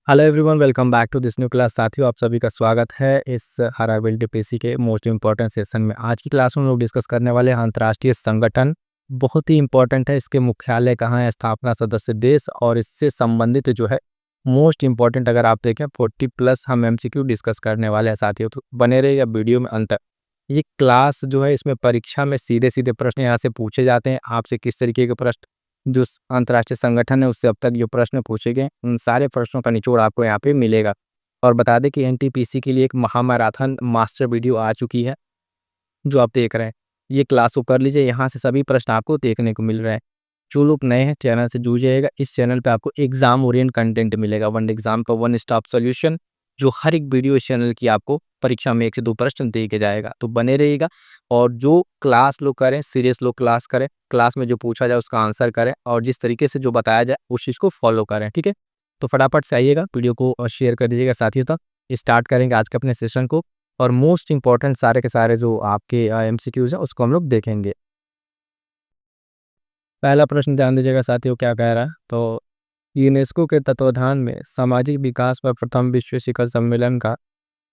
Hello everyone, welcome back to this new class. साथियों, आप सभी का स्वागत है इस RRBLTPC के मोस्ट इंपॉर्टेंट सेशन में। आज की क्लास में हम लोग डिस्कस करने वाले हैं अंतर्राष्ट्रीय संगठन। बहुत ही इंपॉर्टेंट है। इसके मुख्यालय कहाँ है, स्थापना, सदस्य देश और इससे संबंधित जो है मोस्ट इंपॉर्टेंट, अगर आप देखें 40+ हम MCQ डिस्कस करने वाले हैं साथियों। तो बने रहिएगा वीडियो में अंत तक। ये क्लास जो है, इसमें परीक्षा में सीधे सीधे प्रश्न यहाँ से पूछे जाते हैं। आपसे किस तरीके के प्रश्न जो अंतर्राष्ट्रीय संगठन है उससे अब तक जो प्रश्न पूछे गए, उन सारे प्रश्नों का निचोड़ आपको यहाँ पे मिलेगा। और बता दें कि NTPC के लिए एक महामैराथन मास्टर वीडियो आ चुकी है, जो आप देख रहे हैं। ये क्लास को कर लीजिए, यहाँ से सभी प्रश्न आपको देखने को मिल रहे हैं। जो लोग नए हैं, चैनल से जुड़ जाइएगा। इस चैनल पे आपको एग्जाम ओरिएंट कंटेंट मिलेगा, वन एग्जाम का वन स्टॉप सोल्यूशन, जो हर एक वीडियो इस चैनल की आपको परीक्षा में 1 से 2 प्रश्न दे के जाएगा। तो बने रहिएगा और जो क्लास लोग करें, सीरियस लोग क्लास करें, क्लास में जो पूछा जाए उसका आंसर करें और जिस तरीके से जो बताया जाए उस चीज़ को फॉलो करें। ठीक है, तो फटाफट से आइएगा, वीडियो को शेयर कर दीजिएगा साथियों तक। स्टार्ट करेंगे आज के अपने सेशन को और मोस्ट इंपॉर्टेंट सारे के सारे जो आपके MCQs है उसको हम लोग देखेंगे। पहला प्रश्न ध्यान दीजिएगा साथियों, क्या कह रहा है। तो यूनेस्को के तत्वाधान में सामाजिक विकास पर प्रथम विश्व शिखर सम्मेलन का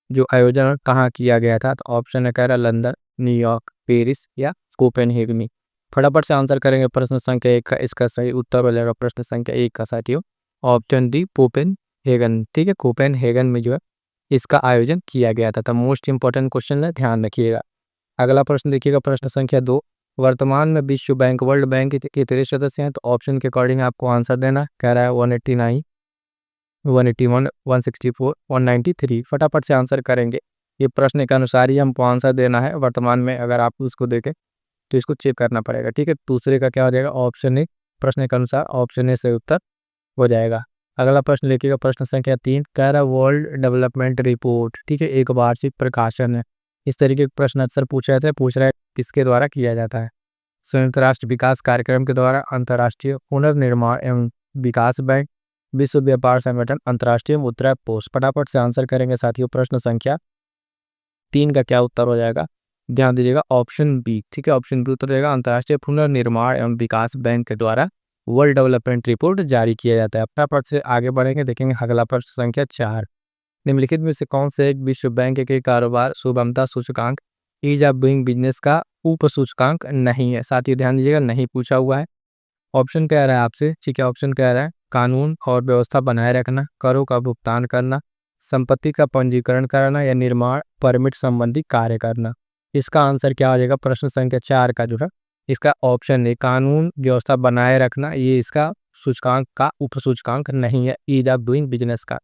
जो आयोजन कहाँ किया गया था। तो ऑप्शन है, कह रहा है लंदन, न्यूयॉर्क, पेरिस या कोपेनहेगन में। फटाफट से आंसर करेंगे प्रश्न संख्या 1 का। इसका सही उत्तर हो जाएगा प्रश्न संख्या 1 का साथियों, ऑप्शन डी कोपेनहेगन। ठीक है, कोपेनहेगन में जो है इसका आयोजन किया गया था। तो मोस्ट इंपॉर्टेंट क्वेश्चन है, ध्यान रखिएगा। अगला प्रश्न देखिएगा, प्रश्न संख्या 2। वर्तमान में विश्व बैंक, वर्ल्ड बैंक के कितने सदस्य हैं। तो ऑप्शन के अकॉर्डिंग आपको आंसर देना। कह रहा है 189, 181, 164, 193। फटाफट से आंसर करेंगे। ये प्रश्न के अनुसार ही हमको आंसर देना है। वर्तमान में अगर आप उसको देखें तो इसको चेक करना पड़ेगा। ठीक है, दूसरे का क्या हो जाएगा, ऑप्शन ए। प्रश्न के अनुसार ऑप्शन ए से उत्तर हो जाएगा। अगला प्रश्न लिखिएगा, प्रश्न संख्या 3। कह रहा है वर्ल्ड डेवलपमेंट रिपोर्ट, ठीक है, एक वार्षिक प्रकाशन है। इस तरीके के प्रश्न अक्सर पूछा जाता है। पूछ रहा है किसके द्वारा किया जाता है। संयुक्त राष्ट्र विकास कार्यक्रम के द्वारा, अंतर्राष्ट्रीय पुनर्निर्माण एवं विकास बैंक, विश्व व्यापार संगठन, अंतर्राष्ट्रीय मुद्रा कोष। फटाफट से आंसर करेंगे साथियों। प्रश्न संख्या 3 का क्या उत्तर हो जाएगा, ध्यान दीजिएगा, ऑप्शन बी। ठीक है, ऑप्शन बी उत्तर हो जाएगा। अंतर्राष्ट्रीय पुनर्निर्माण एवं विकास बैंक के द्वारा वर्ल्ड डेवलपमेंट रिपोर्ट जारी किया जाता है। फटाफट से आगे बढ़ेंगे, देखेंगे अगला प्रश्न संख्या 4। निम्नलिखित में से कौन से एक विश्व बैंक के कारोबार सुगमता सूचकांक, ईज ऑफ डूइंग बिजनेस का उप सूचकांक नहीं है। साथियों ध्यान दीजिएगा, नहीं पूछा हुआ है। ऑप्शन कह रहा है आपसे, ठीक है, ऑप्शन कह रहा है कानून और व्यवस्था बनाए रखना, करों का भुगतान करना, संपत्ति का पंजीकरण करना या निर्माण परमिट संबंधी कार्य करना। इसका आंसर क्या हो जाएगा प्रश्न संख्या 4 का जो है, इसका ऑप्शन है कानून व्यवस्था बनाए रखना। ये इसका सूचकांक का उप सूचकांक नहीं है, ईज ऑफ डूइंग बिजनेस का।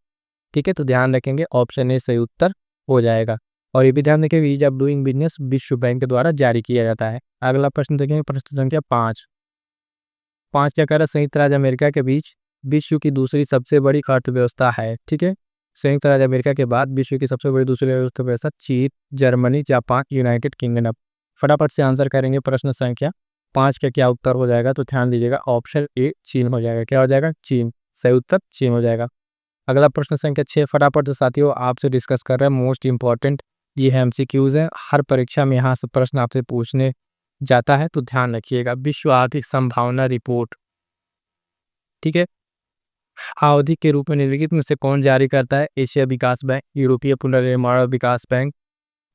ठीक है, तो ध्यान रखेंगे ऑप्शन ए सही उत्तर हो जाएगा। और ये भी ध्यान रखेंगे, ईज ऑफ डूइंग बिजनेस विश्व बैंक के द्वारा जारी किया जाता है। अगला प्रश्न देखेंगे, प्रश्न संख्या 5। 5 क्या कह रहा है, संयुक्त राज्य अमेरिका के बीच विश्व की दूसरी सबसे बड़ी अर्थव्यवस्था है। ठीक है, संयुक्त राज्य अमेरिका के बाद विश्व की सबसे बड़ी दूसरी अर्थव्यवस्था चीन, जर्मनी, जापान, यूनाइटेड किंगडम। फटाफट से आंसर करेंगे प्रश्न संख्या 5 का क्या उत्तर हो जाएगा। तो ध्यान दीजिएगा, ऑप्शन ए चीन हो जाएगा। क्या हो जाएगा, चीन। सही उत्तर चीन हो जाएगा। अगला प्रश्न संख्या 6। फटाफट से साथियों आपसे डिस्कस कर रहे हैं मोस्ट इंपॉर्टेंट, ये है MCQs है। हर परीक्षा में यहाँ से प्रश्न आपसे पूछने जाता है, तो ध्यान रखिएगा। विश्व आर्थिक संभावना रिपोर्ट, ठीक है, अवधि के रूप में निम्नलिखित में से कौन जारी करता है। एशिया विकास बैंक, यूरोपीय पुनर्निर्माण विकास bank,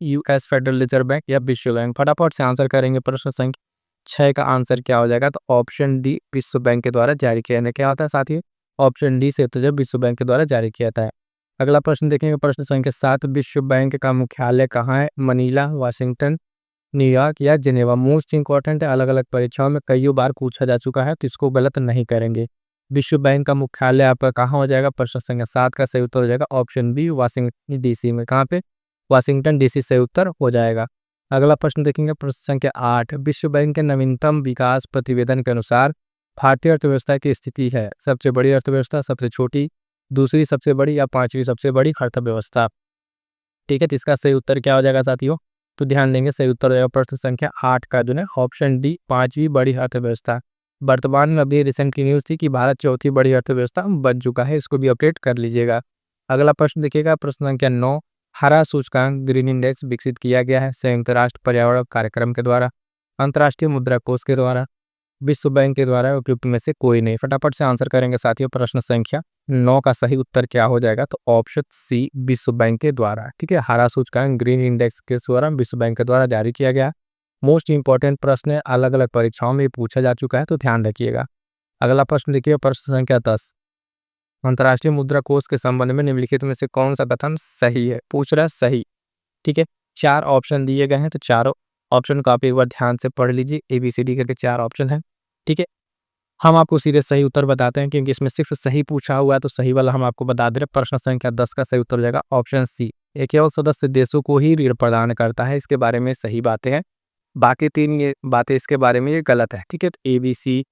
US Federal Reserve Bank या विश्व बैंक। फटाफट से आंसर करेंगे। प्रश्न संख्या 6 का आंसर क्या हो जाएगा। तो ऑप्शन डी विश्व बैंक के द्वारा जारी किया जाता है। क्या होता है साथियों, ऑप्शन डी से, तो जब विश्व बैंक के द्वारा जारी किया जाता है। अगला प्रश्न देखेंगे, प्रश्न संख्या 7। विश्व बैंक का मुख्यालय कहाँ है। मनीला, वाशिंगटन, न्यूयॉर्क या जिनेवा। मोस्ट इंपॉर्टेंट है, अलग अलग परीक्षाओं में कई बार पूछा जा चुका है, तो इसको गलत नहीं करेंगे। विश्व बैंक का मुख्यालय आपका कहाँ हो जाएगा। प्रश्न संख्या 7 का सही उत्तर हो जाएगा ऑप्शन बी, वाशिंगटन DC में। कहाँ पे, वाशिंगटन DC सही उत्तर हो जाएगा। अगला प्रश्न देखेंगे, प्रश्न संख्या 8। विश्व बैंक के नवीनतम विकास प्रतिवेदन के अनुसार भारतीय अर्थव्यवस्था की स्थिति है। सबसे बड़ी अर्थव्यवस्था, सबसे छोटी, दूसरी सबसे बड़ी या पांचवी सबसे बड़ी अर्थव्यवस्था। ठीक है, तो इसका सही उत्तर क्या हो जाएगा साथियों। तो ध्यान देंगे, सही उत्तर हो जाएगा प्रश्न संख्या 8 का जो है ऑप्शन डी, पांचवी बड़ी अर्थव्यवस्था। वर्तमान में अभी रिसेंट की न्यूज़ थी कि भारत चौथी बड़ी अर्थव्यवस्था बन चुका है, इसको भी अपडेट कर लीजिएगा। अगला प्रश्न देखिएगा, प्रश्न संख्या 9। हरा सूचकांक ग्रीन इंडेक्स विकसित किया गया है संयुक्त राष्ट्र पर्यावरण कार्यक्रम के द्वारा, अंतर्राष्ट्रीय मुद्रा कोष के द्वारा, विश्व बैंक के द्वारा उपयुक्त में से कोई नहीं। फटाफट से आंसर करेंगे साथियों। प्रश्न संख्या 9 का सही उत्तर क्या हो जाएगा? तो ऑप्शन सी, विश्व बैंक के द्वारा। ठीक है, हरा सूचकांक ग्रीन इंडेक्स के द्वारा विश्व बैंक के द्वारा जारी किया गया। मोस्ट इंपॉर्टेंट प्रश्न है, अलग अलग परीक्षाओं में पूछा जा चुका है, तो ध्यान रखिएगा। अगला प्रश्न देखिए, प्रश्न संख्या 10। अंतर्राष्ट्रीय मुद्रा कोष के संबंध में निम्नलिखित में से कौन सा कथन सही है? पूछ रहा है सही। ठीक है, 4 ऑप्शन दिए गए हैं, तो चारों ऑप्शन को आप एक बार ध्यान से पढ़ लीजिए। ABCD करके 4 ऑप्शन है। ठीक है, हम आपको सीधे सही उत्तर बताते हैं, क्योंकि इसमें सिर्फ सही पूछा हुआ है, तो सही वाला हम आपको बता दे रहे हैं। प्रश्न संख्या 10 का सही उत्तर हो जाएगा ऑप्शन सी। ये केवल सदस्य देशों को ही ऋण प्रदान करता है, इसके बारे में सही बातें हैं। बाकी 3 ये बातें इसके बारे में ये गलत है। ठीक है, तो ABC,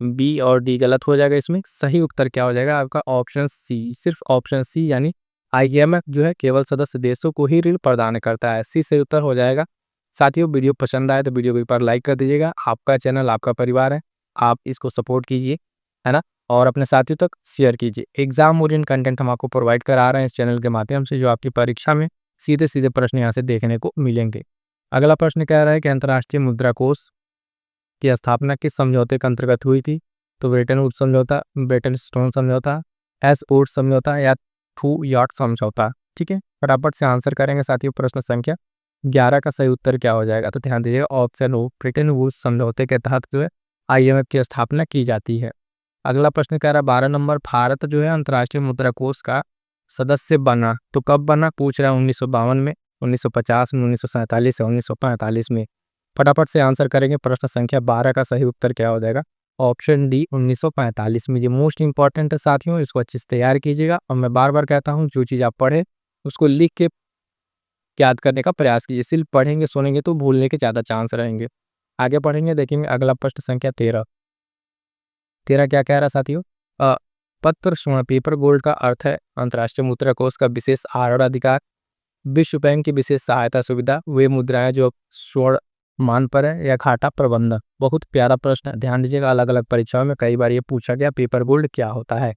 B और D गलत हो जाएगा। इसमें सही उत्तर क्या हो जाएगा आपका? ऑप्शन सी, सिर्फ ऑप्शन सी, यानी IMF जो है केवल सदस्य देशों को ही ऋण प्रदान करता है। सी सही उत्तर हो जाएगा। साथियों, वीडियो पसंद आए तो वीडियो को एक बार लाइक कर दीजिएगा। आपका चैनल आपका परिवार है, आप इसको सपोर्ट कीजिए, है ना, और अपने साथियों तक शेयर कीजिए। एग्जाम ओरिएंटेड कंटेंट हम आपको प्रोवाइड करा रहे हैं इस चैनल के माध्यम से, जो आपकी परीक्षा में सीधे सीधे प्रश्न यहाँ से देखने को मिलेंगे। अगला प्रश्न कह रहा है कि अंतर्राष्ट्रीय मुद्रा कोष की स्थापना किस समझौते के अंतर्गत हुई थी? तो ब्रेटन वुड्स समझौता, ब्रेटन स्टोन समझौता, एस-वुड्स समझौता या थू याट समझौता। ठीक है, फटाफट से आंसर करेंगे साथियों। प्रश्न संख्या 11 का सही उत्तर क्या हो जाएगा? तो ध्यान दीजिएगा, ऑप्शन ओ, ब्रेटन वुड्स समझौते के तहत जो है IMF की स्थापना की जाती है। अगला प्रश्न कह रहा है 12 नंबर, भारत जो है अंतर्राष्ट्रीय मुद्रा कोष का सदस्य बना, तो कब बना? पूछ रहा है 1952 में, 1950 में, 1947 या 1945 में। फटाफट से आंसर करेंगे। प्रश्न संख्या 12 का सही उत्तर क्या हो जाएगा? ऑप्शन डी, 1945 में। ये मोस्ट इंपॉर्टेंट है साथियों, इसको अच्छे से तैयार कीजिएगा। और मैं बार बार कहता हूँ, जो चीज़ आप पढ़े उसको लिख के याद करने का प्रयास कीजिए। सिर्फ पढ़ेंगे सुनेंगे तो भूलने के ज़्यादा चांस रहेंगे। आगे पढ़ेंगे, देखेंगे अगला प्रश्न संख्या 13। 13 क्या कह रहा है साथियों? पत्र स्वर्ण, पेपर गोल्ड का अर्थ है अंतर्राष्ट्रीय मुद्रा कोष का विशेष आहरण अधिकार, विश्व बैंक की विशेष सहायता सुविधा, वे मुद्राएं जो स्वर्ण मान पर है, या घाटा प्रबंधन। बहुत प्यारा प्रश्न है, ध्यान दीजिएगा। अलग अलग परीक्षाओं में कई बार ये पूछा गया, पेपर गोल्ड क्या होता है?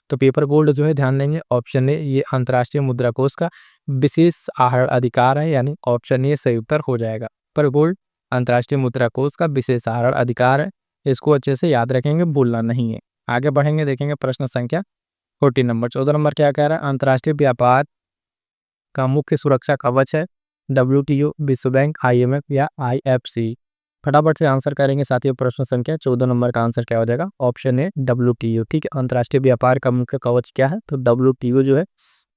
तो पेपर गोल्ड जो है, ध्यान देंगे, ऑप्शन ए, ये अंतर्राष्ट्रीय मुद्रा कोष का विशेष आहरण अधिकार है, यानी ऑप्शन ए सही उत्तर हो जाएगा। पेपर गोल्ड अंतर्राष्ट्रीय मुद्रा कोष का विशेष आहरण अधिकार है, इसको अच्छे से याद रखेंगे, भूलना नहीं है। आगे बढ़ेंगे, देखेंगे प्रश्न संख्या 14 नंबर। 14 नंबर क्या कह रहा है? अंतर्राष्ट्रीय व्यापार का मुख्य सुरक्षा कवच है WTO, विश्व बैंक, IMF या IFC। फटाफट से आंसर करेंगे साथियों। प्रश्न संख्या 14 नंबर का आंसर क्या हो जाएगा? Option A, WTO। ठीक है, अंतर्राष्ट्रीय व्यापार का मुख्य कवच क्या है? तो WTO जो है,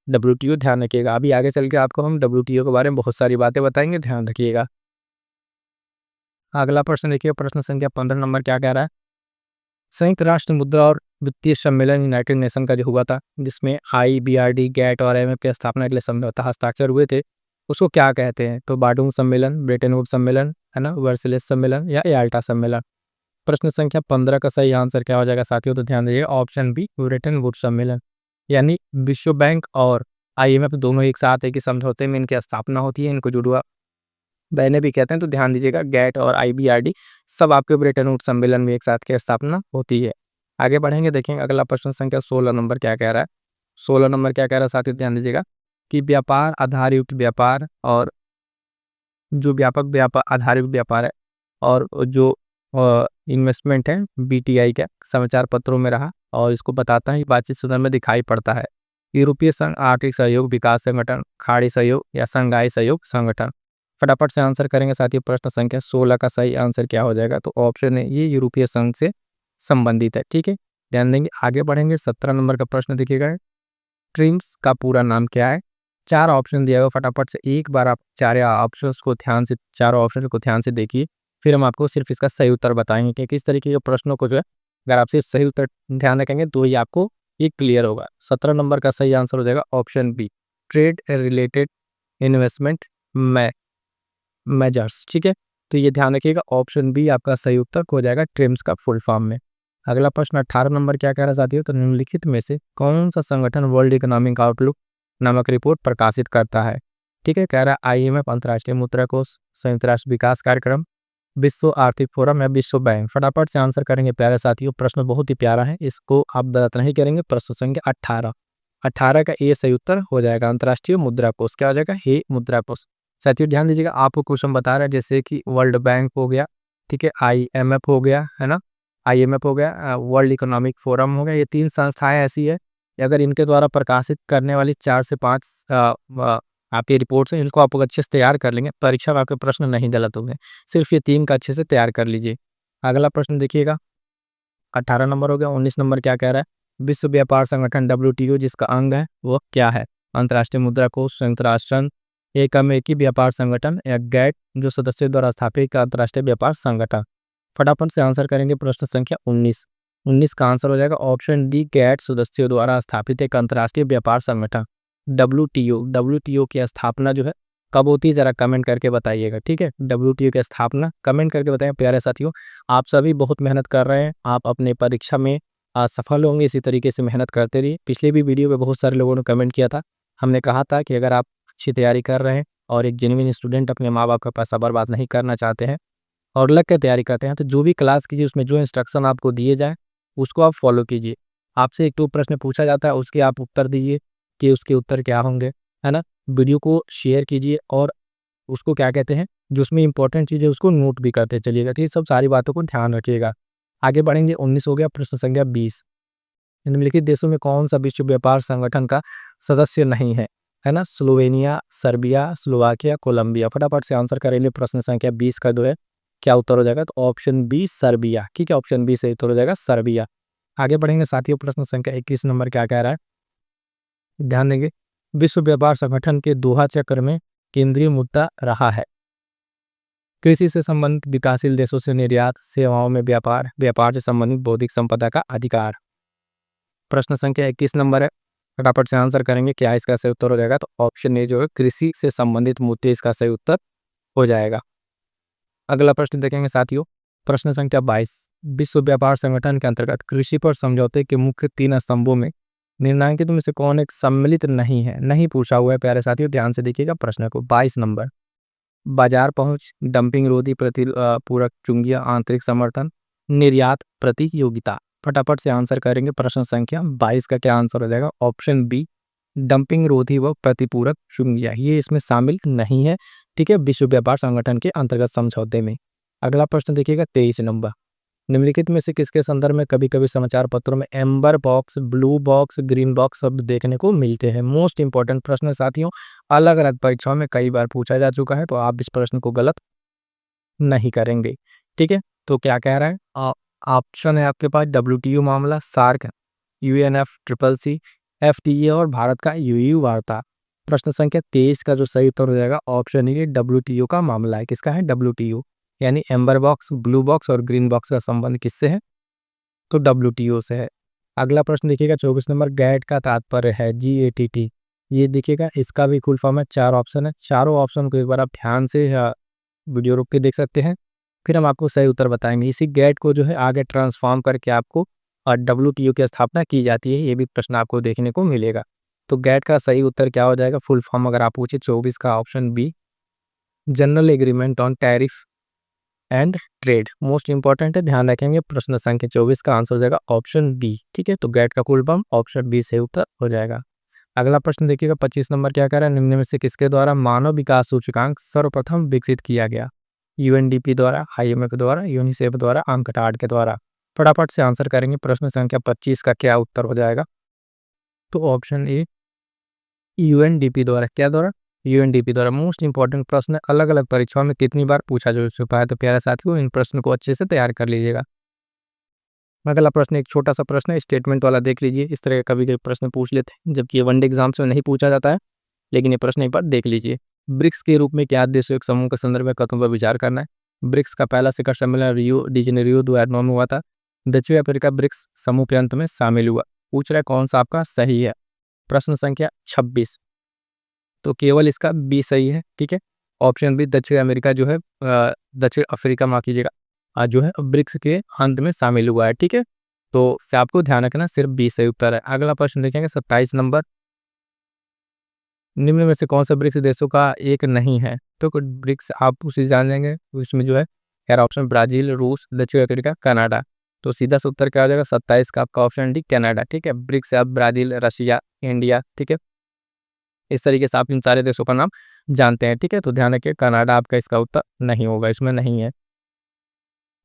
WTO ध्यान रखिएगा। अभी आगे चल के आपको हम WTO के बारे में बहुत सारी बातें बताएंगे, ध्यान रखिएगा। अगला प्रश्न देखिए, प्रश्न संख्या 15 नंबर क्या कह रहा है? संयुक्त राष्ट्र मुद्रा और वित्तीय सम्मेलन यूनाइटेड नेशन का जो हुआ था, जिसमें IBRD, गैट और IMF की स्थापना के लिए समझौता हस्ताक्षर हुए थे, उसको क्या कहते हैं? तो बार्डूम सम्मेलन, ब्रेटन वुड्स सम्मेलन, है ना, वर्सलेस सम्मेलन या याल्टा सम्मेलन। प्रश्न संख्या 15 का सही आंसर क्या हो जाएगा साथियों? तो ध्यान दीजिए, ऑप्शन बी, ब्रेटन वुड्स सम्मेलन। यानी विश्व बैंक और IMF दोनों एक साथ एक ही समझौते में इनकी स्थापना होती है, इनको जुड़वा बहने भी कहते हैं। तो ध्यान दीजिएगा, गैट और IBRD सब आपके ब्रेटन वुड्स सम्मेलन में एक साथ की स्थापना होती है। आगे बढ़ेंगे, देखेंगे अगला प्रश्न संख्या 16 नंबर क्या कह रहा है? 16 नंबर क्या कह रहा है साथियों? ध्यान दीजिएगा कि व्यापार आधारयुक्त व्यापार और जो व्यापक व्यापार आधारित व्यापार है, और जो इन्वेस्टमेंट है BTI का समाचार पत्रों में रहा, और इसको बताता है, बातचीत सुधर में दिखाई पड़ता है। यूरोपीय संघ, आर्थिक सहयोग विकास संगठन, खाड़ी सहयोग या संघाई सहयोग संगठन। फटाफट से आंसर करेंगे साथियों। प्रश्न संख्या 16 का सही आंसर क्या हो जाएगा? तो ऑप्शन है, ये यूरोपीय संघ से संबंधित है। ठीक है, ध्यान देंगे। आगे बढ़ेंगे, 17 नंबर का प्रश्न देखिएगा, ट्रिम्स का पूरा नाम क्या है? 4 ऑप्शन दिया हुआ, फटाफट से एक बार आप चारों ऑप्शन को ध्यान से देखिए, फिर हम आपको सिर्फ इसका सही उत्तर बताएंगे कि किस तरीके के प्रश्नों को जो है, अगर आप सिर्फ सही उत्तर ध्यान रखेंगे तो ही आपको ये क्लियर होगा। 17 नंबर का सही आंसर हो जाएगा option B, trade related investment measures. ठीक है, तो ये ध्यान रखिएगा, ऑप्शन बी आपका सही उत्तर हो जाएगा, ट्रिम्स का फुल फॉर्म में। अगला प्रश्न 18 नंबर क्या कह रहा है साथियों? तो निम्नलिखित में से कौन सा संगठन वर्ल्ड इकोनॉमिक आउटलुक नामक रिपोर्ट प्रकाशित करता है? ठीक है, कह रहा है IMF, अंतर्राष्ट्रीय मुद्रा कोष, संयुक्त राष्ट्र विकास कार्यक्रम, विश्व आर्थिक फोरम या विश्व बैंक। फटाफट से आंसर करेंगे प्यारे साथियों, प्रश्न बहुत ही प्यारा है, इसको आप गलत नहीं करेंगे। प्रश्न संख्या 18 का ये सही उत्तर हो जाएगा, अंतर्राष्ट्रीय मुद्रा कोष क्या हो जाएगा? हे मुद्रा कोष। साथियों ध्यान दीजिएगा, आपको क्वेश्चन बता रहा है जैसे कि वर्ल्ड बैंक हो गया, ठीक है, IMF हो गया, है ना, IMF हो गया, वर्ल्ड इकोनॉमिक फोरम हो गया। ये 3 संस्थाएँ ऐसी है, अगर इनके द्वारा प्रकाशित करने वाली 4 से 5 आपकी रिपोर्ट्स हैं, इनको आप अच्छे से तैयार कर लेंगे, परीक्षा में आपके प्रश्न नहीं गलत होंगे। सिर्फ ये 3 का अच्छे से तैयार कर लीजिए। अगला प्रश्न देखिएगा, 18 नंबर हो गया। 19 नंबर क्या कह रहा है? विश्व व्यापार संगठन WTO जिसका अंग है वो क्या है? अंतर्राष्ट्रीय मुद्रा कोष, संयुक्त राष्ट्र संघ, एक अमेरिकी व्यापार संगठन या गैट जो सदस्यों द्वारा स्थापित का अंतर्राष्ट्रीय व्यापार संगठन। फटाफट से आंसर करेंगे प्रश्न संख्या 19। 19 का आंसर हो जाएगा ऑप्शन डी, गैट सदस्यों द्वारा स्थापित एक अंतर्राष्ट्रीय व्यापार संगठन WTO की स्थापना जो है कब होती है, जरा कमेंट करके बताइएगा, ठीक है। WTO की स्थापना कमेंट करके बताइए प्यारे साथियों। आप सभी बहुत मेहनत कर रहे हैं, आप अपने परीक्षा में सफल होंगे, इसी तरीके से मेहनत करते रहिए। पिछले भी वीडियो में बहुत सारे लोगों ने कमेंट किया था, हमने कहा था कि अगर आप अच्छी तैयारी कर रहे हैं और एक जेन्युइन स्टूडेंट अपने माँ बाप का पैसा बर्बाद नहीं करना चाहते हैं और लग के तैयारी करते हैं, तो जो भी क्लास कीजिए उसमें जो इंस्ट्रक्शन आपको दिए जाए उसको आप फॉलो कीजिए। आपसे 1-2 प्रश्न पूछा जाता है, उसके आप उत्तर दीजिए कि उसके उत्तर क्या होंगे, है ना। वीडियो को शेयर कीजिए और उसको क्या कहते हैं, जो उसमें इंपॉर्टेंट चीज़ है उसको नोट भी करते चलिएगा, ठीक है। सब सारी बातों को ध्यान रखिएगा। आगे बढ़ेंगे। 19 हो गया। प्रश्न संख्या 20, निम्नलिखित देशों में कौन सा विश्व व्यापार संगठन का सदस्य नहीं है ना? Slovenia, Serbia, Slovakia, Colombia. फटाफट से आंसर करेंगे प्रश्न संख्या 20 का जो है क्या उत्तर हो जाएगा? तो ऑप्शन बी सर्बिया, ठीक है, ऑप्शन बी से उत्तर हो जाएगा सर्बिया। आगे बढ़ेंगे साथियों। प्रश्न संख्या 21 नंबर क्या कह रहा है, ध्यान देंगे। विश्व व्यापार संगठन के दोहा चक्र में केंद्रीय मुद्दा रहा है कृषि से संबंधित विकासशील देशों से निर्यात, सेवाओं में व्यापार, व्यापार से संबंधित बौद्धिक संपदा का अधिकार। प्रश्न संख्या 21 नंबर है, फटाफट से आंसर करेंगे, क्या इसका सही उत्तर हो जाएगा? तो ऑप्शन ए जो है कृषि से संबंधित मुद्दे इसका सही उत्तर हो जाएगा। अगला प्रश्न देखेंगे साथियों। प्रश्न संख्या 22, विश्व व्यापार संगठन के अंतर्गत कृषि पर समझौते के मुख्य 3 स्तंभों में निम्नलिखित में से कौन एक सम्मिलित नहीं है? नहीं पूछा हुआ है प्यारे साथियों, ध्यान से देखिएगा प्रश्न को। 22 नंबर, बाजार पहुंच, डंपिंग रोधी पूरक चुंगिया, आंतरिक समर्थन, निर्यात प्रतियोगिता। फटाफट से आंसर करेंगे प्रश्न संख्या 22 का क्या आंसर हो जाएगा? ऑप्शन बी, डंपिंग रोधी व प्रतिपूरक चुंगिया, ये इसमें शामिल नहीं है, ठीक है, विश्व व्यापार संगठन के अंतर्गत समझौते में। अगला प्रश्न देखिएगा 23 नंबर, निम्नलिखित में से किसके संदर्भ में कभी कभी समाचार पत्रों में amber box, blue box, green box शब्द देखने को मिलते हैं? मोस्ट इंपॉर्टेंट प्रश्न है साथियों, अलग अलग परीक्षाओं में कई बार पूछा जा चुका है, तो आप इस प्रश्न को गलत नहीं करेंगे, ठीक है। तो क्या कह रहा है? ऑप्शन है आपके पास WTO मामला, सार्क, UNFCCC, FTA और भारत का UU वार्ता। प्रश्न संख्या 23 का जो सही उत्तर हो जाएगा ऑप्शन ए, WTO का मामला है। किसका है? WTO, यानी एम्बर बॉक्स, ब्लू बॉक्स और ग्रीन बॉक्स का संबंध किससे है? तो WTO से है। अगला प्रश्न देखिएगा 24 नंबर, गैट का तात्पर्य है GATT, ये देखिएगा इसका भी फुल फॉर्म है। 4 ऑप्शन है, चारों ऑप्शन को एक बार आप ध्यान से वीडियो रोक के देख सकते हैं, फिर हम आपको सही उत्तर बताएंगे। इसी गैट को जो है आगे ट्रांसफॉर्म करके आपको WTO की स्थापना की जाती है, ये भी प्रश्न आपको देखने को मिलेगा। तो गैट का सही उत्तर क्या हो जाएगा? फुल फॉर्म अगर आप पूछे 24 का option B, general agreement on tariff and trade. Most important है, ध्यान रखेंगे। प्रश्न संख्या 24 का आंसर हो जाएगा ऑप्शन बी, ठीक है। तो गैट का फुल फॉर्म ऑप्शन बी से उत्तर हो जाएगा। अगला प्रश्न देखिएगा 25 नंबर क्या कह रहा है, निम्न में से किसके द्वारा मानव विकास सूचकांक सर्वप्रथम विकसित किया गया? UNDP द्वारा, IMF द्वारा, यूनिसेफ द्वारा, अंकटाड के द्वारा। फटाफट से आंसर करेंगे प्रश्न संख्या 25 का क्या उत्तर हो जाएगा? तो ऑप्शन ए, UNDP द्वारा। क्या द्वारा? UNDP द्वारा। मोस्ट इंपॉर्टेंट प्रश्न, अलग अलग परीक्षाओं में कितनी बार पूछा जा चुका है, तो प्यारे साथियों इन प्रश्न को अच्छे से तैयार कर लीजिएगा। अगला प्रश्न एक छोटा सा प्रश्न है, स्टेटमेंट वाला देख लीजिए। इस तरह का कभी कभी प्रश्न पूछ लेते हैं, जबकि ये वनडे एग्जाम्स में नहीं पूछा जाता है, लेकिन ये प्रश्न एक बार देख लीजिए। ब्रिक्स के रूप में क्या देशों के समूह के संदर्भ में कथनों पर विचार करना है? ब्रिक्स का पहला शिखर सम्मेलन रियो डी जेनेरियो 2009 में हुआ था। दक्षिण अफ्रीका ब्रिक्स समूह के अंत में शामिल हुआ। पूछ रहा है कौन सा आपका सही है? प्रश्न संख्या 26, तो केवल इसका बी सही है, ठीक है। ऑप्शन बी, दक्षिण अमेरिका जो है दक्षिण अफ्रीका, माफ कीजिएगा, जो है ब्रिक्स के अंत में शामिल हुआ है, ठीक है। तो से आपको ध्यान रखना, सिर्फ बी सही उत्तर है। अगला प्रश्न देखेंगे 27 नंबर, निम्न में से कौन सा ब्रिक्स देशों का एक नहीं है? तो ब्रिक्स आप उसे जान लेंगे, इसमें जो है यार ऑप्शन ब्राजील, रूस, दक्षिण अफ्रीका, कनाडा। तो सीधा सा उत्तर क्या हो जाएगा? 27 का आपका ऑप्शन डी, कनाडा, ठीक है। ब्रिक्स आप ब्राजील, रशिया, इंडिया, ठीक है, इस तरीके से आप इन सारे देशों का नाम जानते हैं, ठीक है। तो ध्यान रखिए कनाडा आपका इसका उत्तर नहीं होगा, इसमें नहीं है।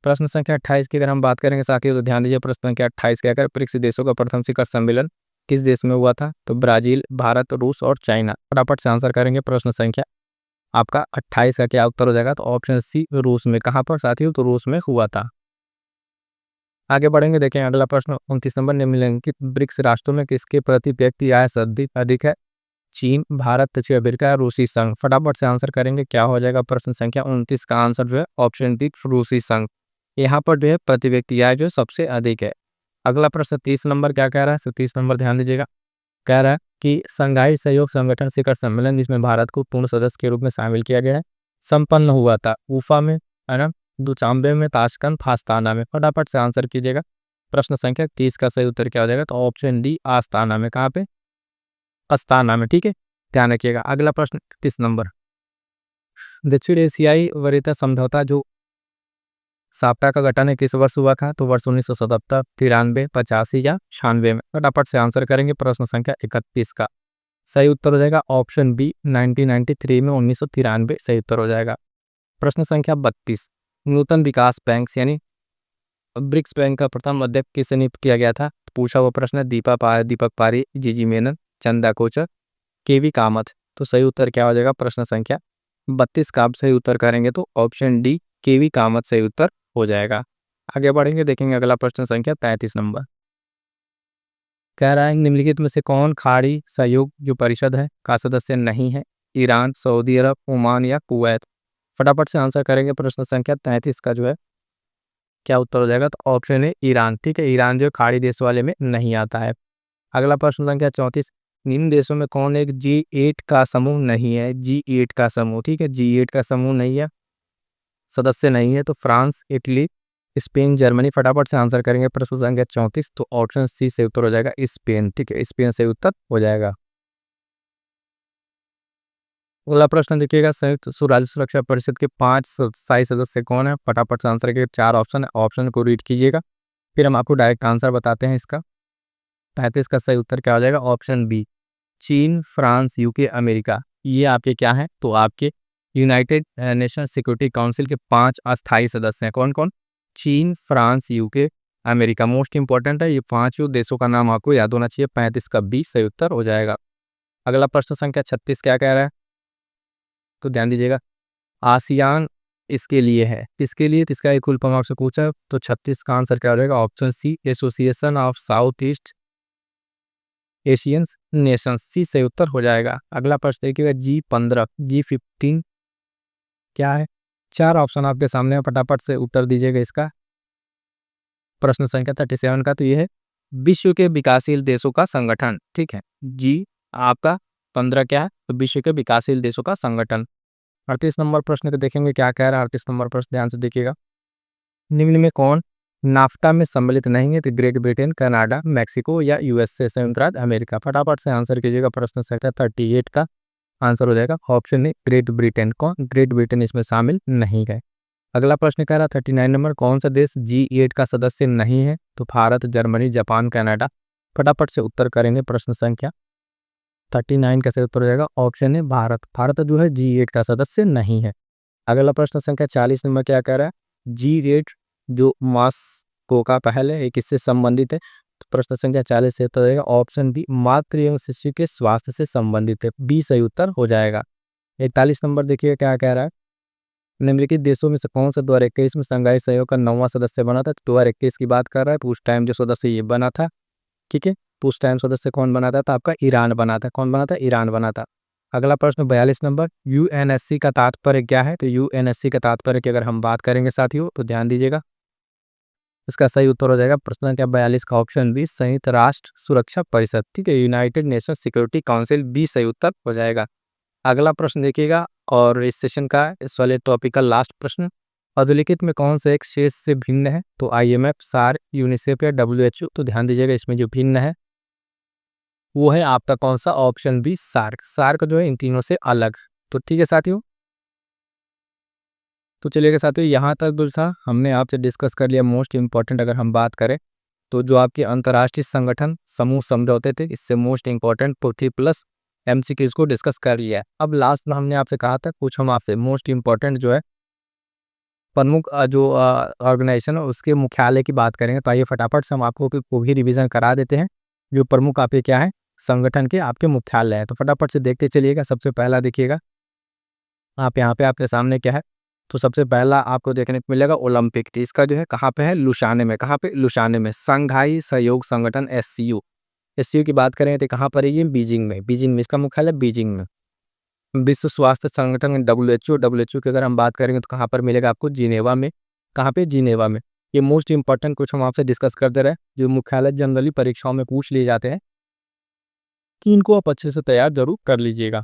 प्रश्न संख्या 28 की अगर हम बात करेंगे साथियों तो ध्यान दीजिए, प्रश्न संख्या 28 क्या कर ब्रिक्स देशों का प्रथम शिखर सम्मेलन किस देश में हुआ था? तो ब्राजील, भारत, रूस और चाइना। फटाफट से आंसर करेंगे। प्रश्न संख्या आपका 28 का क्या उत्तर हो जाएगा? तो ऑप्शन सी रूस में। कहाँ पर साथियों? तो रूस में हुआ था। आगे बढ़ेंगे, देखें अगला प्रश्न 29 नंबर, निम्नलिखित ब्रिक्स राष्ट्रों में किसके प्रति व्यक्ति आय सर्वाधिक अधिक है? चीन, भारत, दक्षिण अफ्रीका, रूसी संघ। फटाफट से आंसर करेंगे, क्या हो जाएगा? प्रश्न संख्या 29 का आंसर जो है ऑप्शन डी रूसी संघ। यहाँ पर जो है प्रति व्यक्ति आय जो सबसे अधिक है। अगला प्रश्न 30 नंबर क्या कह रहा है? 30 नंबर ध्यान दीजिएगा, कह रहा है कि संघाई सहयोग संगठन शिखर सम्मेलन जिसमें भारत को पूर्ण सदस्य के रूप में शामिल किया गया है संपन्न हुआ था उफा में, है ना, दुचांबे में, ताशकंद, फास्ताना में। फटाफट से आंसर कीजिएगा। प्रश्न संख्या 30 का सही उत्तर क्या हो जाएगा? तो ऑप्शन डी आस्ताना में। कहाँ पे? अस्ताना में। ठीक है, ध्यान रखिएगा। अगला प्रश्न 31 नंबर, दक्षिण एशियाई वरीयता समझौता जो साप्ताह का गठन है किस वर्ष हुआ था? तो वर्ष 1977, 93, 85 या 96 में। फटाफट से आंसर करेंगे। प्रश्न संख्या 31 का सही उत्तर हो जाएगा ऑप्शन बी 1993 में, 1993 सही उत्तर हो जाएगा। प्रश्न संख्या 32, नूतन विकास बैंक यानी ब्रिक्स बैंक का प्रथम अध्यक्ष किसे नियुक्त किया गया था? पूछा हुआ प्रश्न है। दीपक पारी, जीजी मेनन, चंदा कोचर, केवी कामत। तो सही उत्तर क्या हो जाएगा? प्रश्न संख्या 32 का आप सही उत्तर करेंगे तो ऑप्शन डी केवी कामत सही उत्तर हो जाएगा। आगे बढ़ेंगे, देखेंगे अगला प्रश्न संख्या 33 नंबर, कह रहा है निम्नलिखित में से कौन खाड़ी सहयोग जो परिषद है का सदस्य नहीं है? ईरान, सऊदी अरब, ओमान या कुवैत। फटाफट से आंसर करेंगे। प्रश्न संख्या 33 का जो है क्या उत्तर हो जाएगा? तो ऑप्शन है ईरान। ठीक है, ईरान जो खाड़ी देश वाले में नहीं आता है। अगला प्रश्न संख्या 34, निम्न देशों में कौन एक G8 का समूह नहीं है? G8 का समूह, ठीक है, G8 का समूह नहीं है, सदस्य नहीं है। तो फ्रांस, इटली, स्पेन, जर्मनी। फटाफट से आंसर करेंगे। प्रश्न संख्या 34, तो ऑप्शन सी से उत्तर हो जाएगा स्पेन। ठीक है, स्पेन से उत्तर हो जाएगा। अगला प्रश्न देखिएगा, संयुक्त राज्य सुरक्षा परिषद के 5 स्थायी सदस्य कौन है? फटाफट से आंसर के 4 ऑप्शन है, ऑप्शन को रीड कीजिएगा, फिर हम आपको डायरेक्ट आंसर बताते हैं इसका। 35 का सही उत्तर क्या हो जाएगा? ऑप्शन बी चीन, फ्रांस, यूके, अमेरिका। ये आपके क्या हैं? तो आपके यूनाइटेड नेशन सिक्योरिटी काउंसिल के 5 अस्थायी सदस्य हैं। कौन कौन? चीन, France, UK, America. Most important है, ये 5 देशों का नाम आपको याद होना चाहिए। 35 का बी सही उत्तर हो जाएगा। अगला प्रश्न संख्या 36 क्या कह रहा है? तो ध्यान दीजिएगा, आसियान इसके लिए है, इसके लिए इसका एक फुल फॉर्म आपसे पूछा, तो 36 का आंसर क्या हो जाएगा? Option C Association of South East Asians Nations. C सही उत्तर हो जाएगा। अगला प्रश्न देखिएगा, G15, G15 क्या है? 4 ऑप्शन आपके सामने है, फटाफट से उत्तर दीजिएगा इसका। प्रश्न संख्या 37 का तो ये है विश्व के विकासशील देशों का संगठन। ठीक है, जी आपका 15 क्या है? तो विश्व के विकासशील देशों का संगठन। 38 नंबर प्रश्न को देखेंगे क्या कह रहा है। 38 नंबर प्रश्न ध्यान से देखिएगा, निम्न में कौन नाफ्टा में सम्मिलित नहीं है? तो ग्रेट ब्रिटेन, कनाडा, मैक्सिको या यूएसए संयुक्त राज्य अमेरिका। फटाफट से आंसर कीजिएगा। प्रश्न संख्या 38 का आंसर हो जाएगा ऑप्शन ए ग्रेट ब्रिटेन। कौन? ग्रेट ब्रिटेन इसमें शामिल नहीं है। अगला प्रश्न कह रहा 39 नंबर, कौन सा देश G8 का सदस्य नहीं है? तो भारत, जर्मनी, जापान, कनाडा। फटाफट से उत्तर करेंगे। प्रश्न संख्या 39 का सही उत्तर हो जाएगा ऑप्शन है भारत। भारत जो है G8 का सदस्य नहीं है। अगला प्रश्न संख्या 40 नंबर क्या कह रहा है? G8 जो मास्को का पहल है ये किससे संबंधित है? तो प्रश्न संख्या 40 से उत्तर रहेगा ऑप्शन बी मातृ एवं शिशु के स्वास्थ्य से संबंधित है। बी सही उत्तर हो जाएगा। 41 नंबर देखिए क्या कह रहा है, निम्नलिखित देशों में से कौन सा 2021 में संघाई सहयोग का 9वां सदस्य बना था? 2021 की बात कर रहा है। उस टाइम जो सदस्य ये बना था, ठीक है, उस टाइम सदस्य कौन बना था? तो आपका ईरान बना था। कौन बना था? ईरान बना था। अगला प्रश्न 42 नंबर, यूएनएससी का तात्पर्य क्या है? तो यूएनएससी का तात्पर्य की अगर हम बात करेंगे साथियों तो ध्यान दीजिएगा, इसका सही उत्तर हो जाएगा प्रश्न संख्या 42 का ऑप्शन बी संयुक्त राष्ट्र सुरक्षा परिषद। ठीक है, United Nation security council, B सही उत्तर हो जाएगा। अगला प्रश्न देखिएगा, और इस सेशन का इस वाले टॉपिक का लास्ट प्रश्न, अधोलिखित में कौन सा एक शेष से भिन्न है? तो आईएमएफ, सार्क, यूनिसेफ या डब्ल्यूएचओ। तो ध्यान दीजिएगा, इसमें जो भिन्न है वो है आपका कौन सा? Option B SAARC. सार्क जो है इन तीनों से अलग। तो ठीक है साथियों, तो चलिएगा साथियों, यहाँ तक जो था हमने आपसे डिस्कस कर लिया। मोस्ट इंपॉर्टेंट अगर हम बात करें तो जो आपके अंतर्राष्ट्रीय संगठन समूह समझौते थे, इससे मोस्ट इंपॉर्टेंट 40+ एमसीक्यूज को डिस्कस कर लिया है। अब लास्ट में हमने आपसे कहा था कुछ हम आपसे मोस्ट इंपॉर्टेंट जो है प्रमुख जो ऑर्गेनाइजेशन है उसके मुख्यालय की बात करेंगे तो आइए फटाफट से हम आपको को भी रिवीजन करा देते हैं। जो प्रमुख आपके क्या है संगठन के आपके मुख्यालय है, तो फटाफट से देखते चलिएगा। सबसे पहला देखिएगा आप यहाँ पे आपके सामने क्या है, तो सबसे पहला आपको देखने को मिलेगा ओलंपिक। तो इसका जो है कहाँ पे है, लुसाने में। कहाँ पे, लुसाने में। संघाई सहयोग संगठन एससीओ, एससीओ की बात करें तो कहाँ पर है ये, बीजिंग में। बीजिंग में इसका मुख्यालय बीजिंग में। विश्व स्वास्थ्य संगठन डब्ल्यूएचओ, डब्ल्यूएचओ की अगर हम बात करेंगे तो कहाँ पर मिलेगा आपको, जिनेवा में। कहाँ पे, जिनेवा में। ये मोस्ट इंपॉर्टेंट कुछ हम आपसे डिस्कस करते रहे, जो मुख्यालय जनरली परीक्षाओं में पूछ लिए जाते हैं कि इनको आप अच्छे से तैयार जरूर कर लीजिएगा।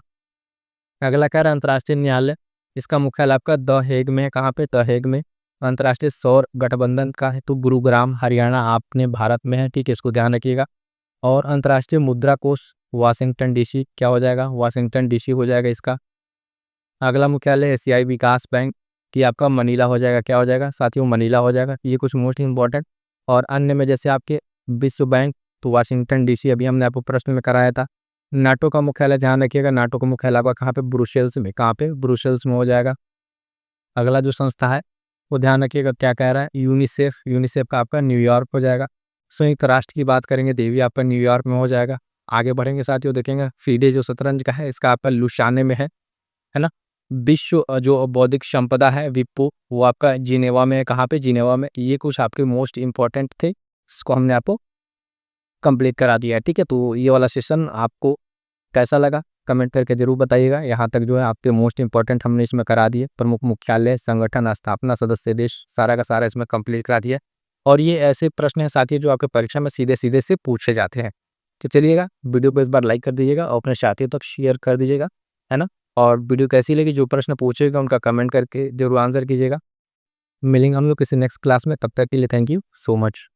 अगला क्या है, अंतर्राष्ट्रीय न्यायालय। इसका मुख्यालय आपका द हेग में है। कहाँ पे, द हेग में। अंतर्राष्ट्रीय सौर गठबंधन का है तो गुरुग्राम हरियाणा आपने भारत में है, ठीक है, इसको ध्यान रखिएगा। और अंतर्राष्ट्रीय मुद्रा कोष वाशिंगटन डीसी, क्या हो जाएगा, वाशिंगटन डीसी हो जाएगा इसका। अगला मुख्यालय एशियाई विकास बैंक की आपका मनीला हो जाएगा, क्या हो जाएगा साथियों, मनीला हो जाएगा। ये कुछ मोस्ट इंपॉर्टेंट। और अन्य में जैसे आपके विश्व बैंक तो वाशिंगटन डीसी, अभी हमने आपको प्रश्न में कराया था। नाटो का मुख्यालय ध्यान रखिएगा, नाटो का मुख्यालय आपका कहाँ पे, ब्रुसेल्स में। कहाँ पे, ब्रुसेल्स में हो जाएगा। अगला जो संस्था है वो ध्यान रखिएगा क्या कह रहा है, यूनिसेफ। यूनिसेफ का आपका न्यूयॉर्क हो जाएगा। संयुक्त राष्ट्र की बात करेंगे देवी आपका न्यूयॉर्क में हो जाएगा। आगे बढ़ेंगे साथियों, देखेंगे फीडे जो शतरंज का है इसका आपका लुसाने में है ना। विश्व जो बौद्धिक संपदा है विपो, वो आपका जिनेवा में है। कहाँ पे, जिनेवा में। ये कुछ आपके मोस्ट इंपॉर्टेंट थे, इसको हमने आपको कंप्लीट करा दिया है, ठीक है। तो ये वाला सेशन आपको कैसा लगा कमेंट करके जरूर बताइएगा। यहाँ तक जो है आपके मोस्ट इंपॉर्टेंट हमने इसमें करा दिए, प्रमुख मुख्यालय, संगठन, स्थापना, सदस्य देश, सारा का सारा इसमें कंप्लीट करा दिया। और ये ऐसे प्रश्न हैं साथियों जो आपके परीक्षा में सीधे सीधे से पूछे जाते हैं। तो चलिएगा, वीडियो को इस बार लाइक कर दीजिएगा और अपने साथियों तक शेयर कर दीजिएगा, है ना। और वीडियो कैसी लगी, जो प्रश्न पूछेगा उनका कमेंट करके जरूर आंसर कीजिएगा। मिलेंगे हम लोग किसी नेक्स्ट क्लास में, तब तक के लिए थैंक यू सो मच।